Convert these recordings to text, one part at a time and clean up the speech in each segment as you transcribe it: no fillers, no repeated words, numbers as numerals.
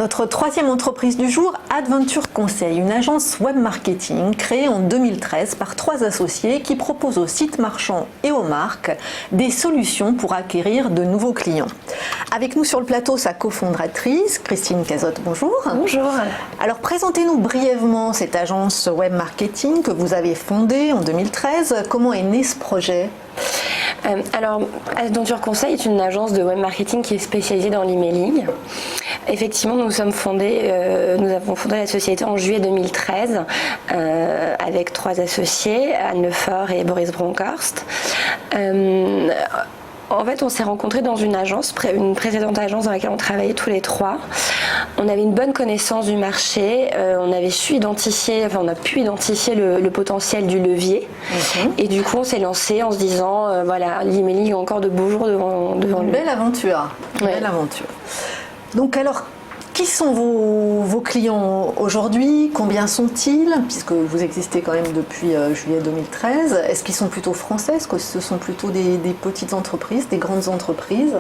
Notre troisième entreprise du jour, Adventure Conseil, une agence web marketing créée en 2013 par 3 associés qui proposent aux sites marchands et aux marques des solutions pour acquérir de nouveaux clients. Avec nous sur le plateau, sa cofondatrice, Christine Cazotte, bonjour. Bonjour. Alors présentez-nous brièvement cette agence web marketing que vous avez fondée en 2013. Comment est né ce projet ? Alors, Adventure Conseil est une agence de web marketing qui est spécialisée dans l'emailing. Effectivement, nous avons fondé la société en juillet 2013 avec 3 associés, Anne Lefort et Boris Bronkhorst. En fait, on s'est rencontrés dans une précédente agence dans laquelle on travaillait tous les 3. On avait une bonne connaissance du marché, on a pu identifier le potentiel du levier. Et du coup, on s'est lancé en se disant, voilà, l'emailing a encore de beaux jours devant lui. Une belle aventure. Ouais. Belle aventure. Donc alors, qui sont vos clients aujourd'hui? Combien sont-ils? Puisque vous existez quand même depuis juillet 2013. Est-ce qu'ils sont plutôt français? Est-ce que ce sont plutôt des petites entreprises, des grandes entreprises?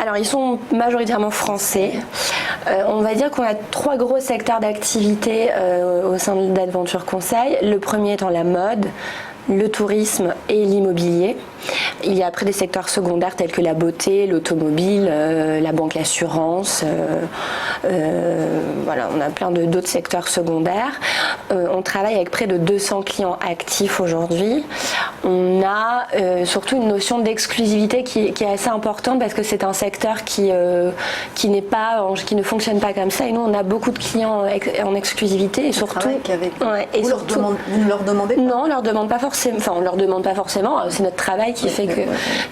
Alors, ils sont majoritairement français. On va dire qu'on a 3 gros secteurs d'activité au sein d'Adventure Conseil. Le premier étant la mode, le tourisme et l'immobilier. Il y a après des secteurs secondaires tels que la beauté, l'automobile, la banque, l'assurance. Voilà, on a plein d'autres secteurs secondaires. On travaille avec près de 200 clients actifs aujourd'hui. On a surtout une notion d'exclusivité qui est assez importante parce que c'est un secteur qui ne fonctionne pas comme ça. Et nous, on a beaucoup de clients en exclusivité et surtout. Vous ne leur demandez pas? Non, on leur demande pas forcément. Enfin, on leur demande pas forcément. C'est notre travail qui fait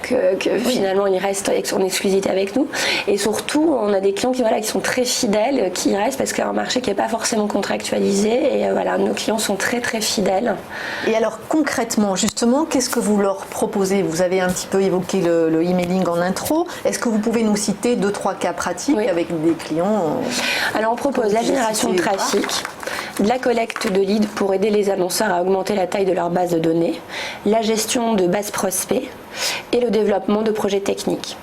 que finalement ils restent en exclusivité avec nous. Et surtout, on a des clients qui sont très fidèles, qui restent parce qu'il y a un marché qui n'est pas forcément contractualisé. Et voilà, nos clients sont très très fidèles. Et alors concrètement, justement, qu'est-ce que vous leur proposez? Vous avez un petit peu évoqué le emailing en intro. Est-ce que vous pouvez nous citer 2-3 cas pratiques avec des clients? Alors on propose la génération de trafic, de la collecte de leads pour aider les annonceurs à augmenter la taille de leur base de données, la gestion de bases prospects et le développement de projets technologiques.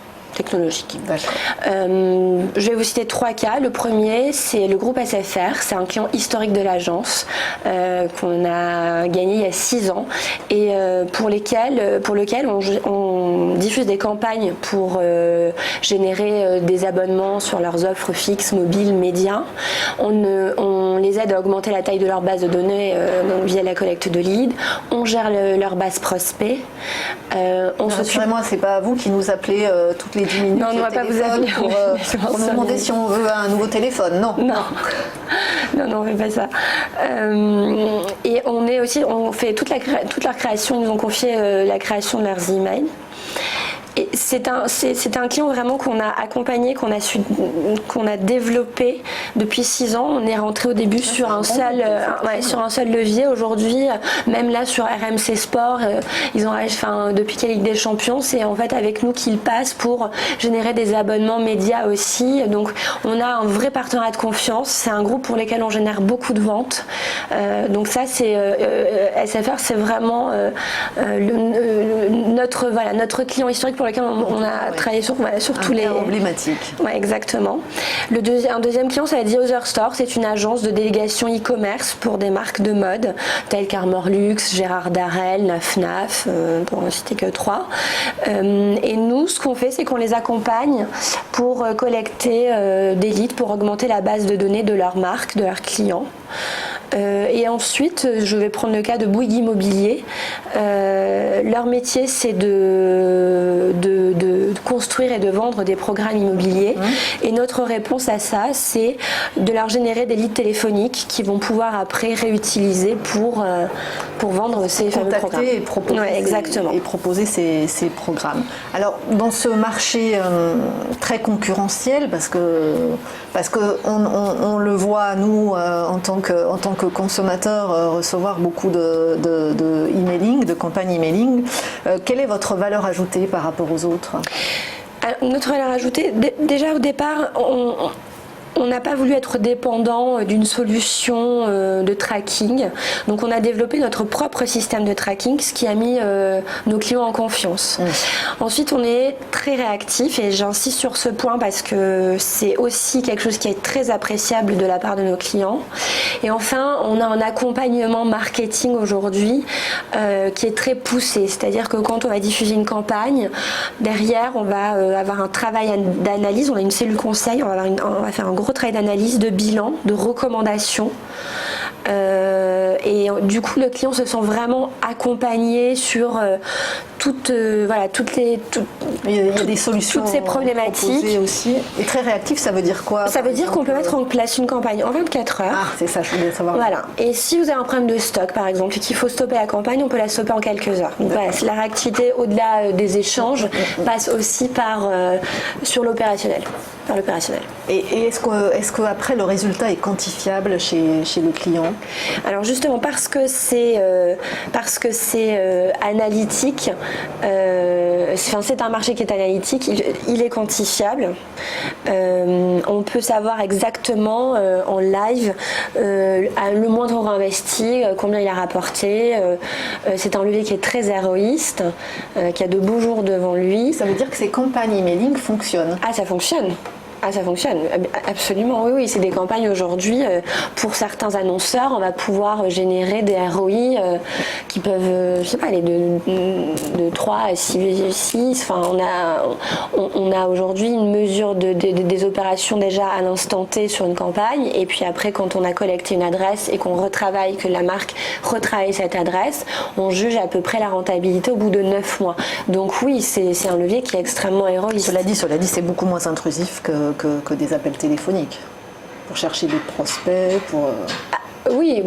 Je vais vous citer 3 cas. Le premier, c'est le groupe SFR. C'est un client historique de l'agence qu'on a gagné il y a 6 ans et pour lequel on diffuse des campagnes pour générer des abonnements sur leurs offres fixes, mobiles, médias. On les aide à augmenter la taille de leur base de données via la collecte de leads. On gère leur base prospect. Rassurez-moi, c'est pas vous qui nous appelez toutes les 10 minutes. Non, on ne va pas vous appeler pour nous demander si on veut un nouveau téléphone. Non, on fait pas ça. Et on fait toute leur création. Ils nous ont confié la création de leurs emails. Et c'est un client vraiment qu'on a accompagné, qu'on a développé depuis 6 ans. On est rentré au début sur un seul levier. Aujourd'hui, même là sur RMC Sport, depuis qu'il y a Ligue des Champions, c'est en fait avec nous qu'ils passent pour générer des abonnements médias aussi. Donc on a un vrai partenariat de confiance. C'est un groupe pour lequel on génère beaucoup de ventes. Donc ça, c'est SFR, c'est vraiment notre client historique pour lequel on a travaillé sur tous les emblématiques. Ouais, exactement. Un deuxième client, ça va être The Other Store. C'est une agence de délégation e-commerce pour des marques de mode telles qu'Armor Luxe, Gérard Darel, Naf, pour ne citer que 3. Et nous, ce qu'on fait, c'est qu'on les accompagne pour collecter des leads, pour augmenter la base de données de leurs marques, de leurs clients. Et ensuite, je vais prendre le cas de Bouygues Immobilier. Leur métier, c'est de construire et de vendre des programmes immobiliers. Et notre réponse à ça, c'est de leur générer des leads téléphoniques qu'ils vont pouvoir après réutiliser pour vendre ces fameux programmes. Et proposer, exactement. Et proposer ces programmes. Alors, dans ce marché très concurrentiel, parce que on le voit, nous, en tant que consommateurs, recevoir beaucoup de emailing, de campagnes emailing, quelle est votre valeur ajoutée par rapport aux autres? Alors, notre valeur ajoutée, déjà au départ, On n'a pas voulu être dépendant d'une solution de tracking, donc on a développé notre propre système de tracking, ce qui a mis nos clients en confiance. Ensuite, on est très réactif et j'insiste sur ce point parce que c'est aussi quelque chose qui est très appréciable de la part de nos clients. Et enfin, on a un accompagnement marketing aujourd'hui qui est très poussé, c'est-à-dire que quand on va diffuser une campagne, derrière on va avoir un travail d'analyse, on a une cellule conseil, on va faire un gros travail d'analyse, de bilan, de recommandations. Et du coup, le client se sent vraiment accompagné sur toutes des solutions, toutes ces problématiques aussi. Et très réactif, ça veut dire quoi? Ça veut dire qu'on peut mettre en place une campagne en 24 heures. Ah, c'est ça, je voulais savoir. Voilà. Et si vous avez un problème de stock, par exemple, et qu'il faut stopper la campagne, on peut la stopper en quelques heures. Donc voilà, la réactivité, au-delà des échanges, passe aussi sur l'opérationnel. Par l'opérationnel. Et est-ce que après le résultat est quantifiable chez le client? Alors justement parce que c'est analytique, c'est un marché qui est analytique, il est quantifiable. On peut savoir exactement en live le moindre euro investi, combien il a rapporté. C'est un levier qui est très héroïste, qui a de beaux jours devant lui. Ça veut dire que ces campagnes emailing fonctionnent? Ah, ça fonctionne. Ah, ça fonctionne, absolument, oui, c'est des campagnes aujourd'hui, pour certains annonceurs, on va pouvoir générer des ROI qui peuvent, je sais pas, aller de 3 à 6, enfin, on a aujourd'hui une mesure des opérations déjà à l'instant T sur une campagne, et puis après, quand on a collecté une adresse et qu'on retravaille, que la marque retravaille cette adresse, on juge à peu près la rentabilité au bout de 9 mois. Donc oui, c'est un levier qui est extrêmement héroïste. Cela dit, c'est beaucoup moins intrusif que des appels téléphoniques pour chercher des prospects, pour... Oui,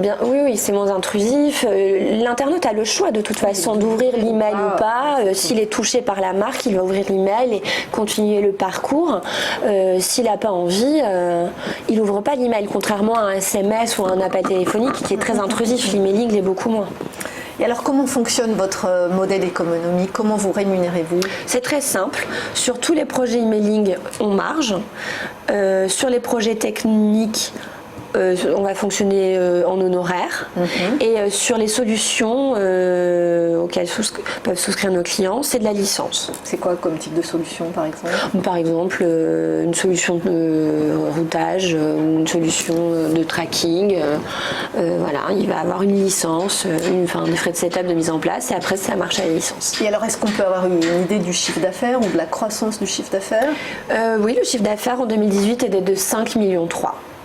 c'est moins intrusif. L'internaute a le choix de toute façon d'ouvrir l'email ou pas. S'il est touché par la marque, il va ouvrir l'email et continuer le parcours. S'il n'a pas envie, il n'ouvre pas l'email, contrairement à un SMS ou à un appel téléphonique qui est très intrusif. L'emailing l'est beaucoup moins. Et alors, comment fonctionne votre modèle économique? Comment vous rémunérez-vous? C'est très simple. Sur tous les projets emailing, on marge. Sur les projets techniques, on va fonctionner en honoraire. Et sur les solutions auxquelles peuvent souscrire nos clients, c'est de la licence. C'est quoi comme type de solution, par exemple? Par exemple, une solution de routage, une solution de tracking. Voilà, il va avoir une licence, des frais de setup de mise en place, et après ça marche à la licence. Et alors, est-ce qu'on peut avoir une idée du chiffre d'affaires ou de la croissance du chiffre d'affaires? Oui, le chiffre d'affaires en 2018 était de 5,3 millions.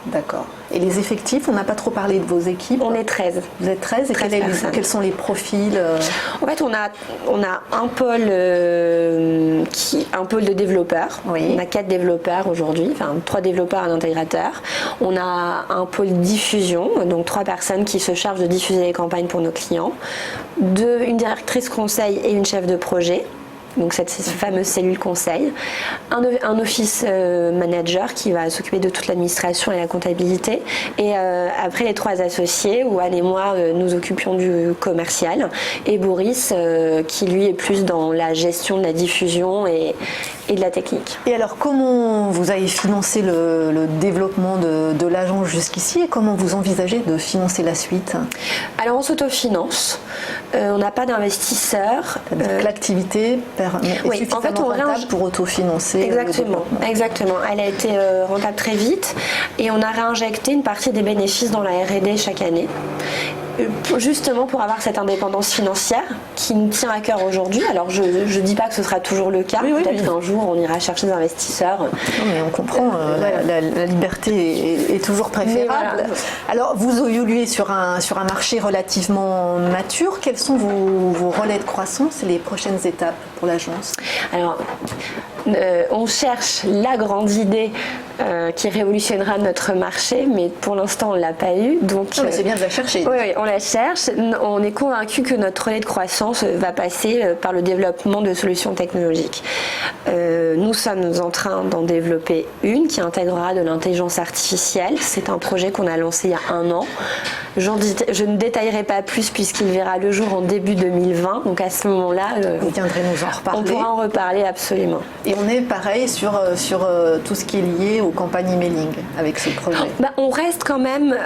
D'accord. Et les effectifs, on n'a pas trop parlé de vos équipes. On est 13. Vous êtes 13 et quels sont les profils? En fait, on a un pôle de développeurs. Oui. On a 4 développeurs aujourd'hui, 3 développeurs et un intégrateur. On a un pôle diffusion, donc 3 personnes qui se chargent de diffuser les campagnes pour nos clients. Une directrice conseil et une chef de projet. Donc cette fameuse cellule conseil, un office manager qui va s'occuper de toute l'administration et la comptabilité, et après les 3 associés où Anne et moi nous occupions du commercial, et Boris qui lui est plus dans la gestion de la diffusion et de la technique. Et alors, comment vous avez financé le développement de l'agence jusqu'ici, et comment vous envisagez de financer la suite? Alors on s'autofinance, on n'a pas d'investisseurs. L'activité oui, en fait, on rentable pour autofinancer. Exactement. Elle a été rentable très vite, et on a réinjecté une partie des bénéfices dans la R&D chaque année, justement pour avoir cette indépendance financière qui nous tient à cœur aujourd'hui. Alors je ne dis pas que ce sera toujours le cas, peut-être qu'un jour on ira chercher des investisseurs. Non, mais on comprend, la liberté est toujours préférable. Voilà. Alors vous évoluez sur un marché relativement mature. Quels sont vos relais de croissance et les prochaines étapes pour l'agence? Alors on cherche la grande idée qui révolutionnera notre marché, mais pour l'instant on ne l'a pas eu. Donc c'est bien de la chercher. Oui, on la cherche. On est convaincu que notre relais de croissance va passer par le développement de solutions technologiques. Nous sommes en train d'en développer une qui intégrera de l'intelligence artificielle. C'est un projet qu'on a lancé il y a 1 an. Je ne détaillerai pas plus puisqu'il verra le jour en début 2020. Donc à ce moment-là, vous viendrez nous en reparler. On pourra en reparler absolument. Et on est pareil sur tout ce qui est lié aux campagnes emailing avec ce projet. On reste quand même,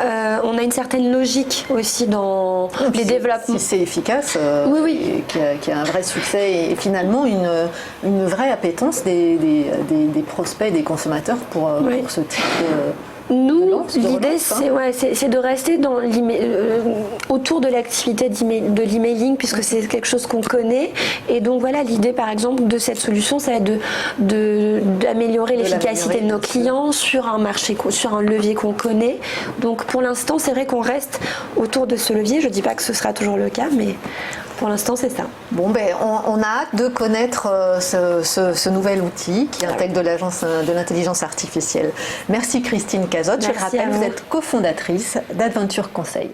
on a une certaine logique aussi dans les développements. Si c'est efficace, oui. Qui a un vrai succès et finalement une vraie appétence des prospects et des consommateurs pour ce type Nous, l'idée, c'est de rester autour de l'activité de l'emailing, puisque c'est quelque chose qu'on connaît. Et donc voilà, l'idée, par exemple, de cette solution, ça va être d'améliorer l'efficacité de nos clients sur un marché, sur un levier qu'on connaît. Donc pour l'instant, c'est vrai qu'on reste autour de ce levier. Je ne dis pas que ce sera toujours le cas, mais pour l'instant, c'est ça. Bon, on a hâte de connaître ce nouvel outil qui intègre de l'intelligence artificielle. Merci Christine Cazotte. Je rappelle, vous êtes cofondatrice d'Adventure Conseil.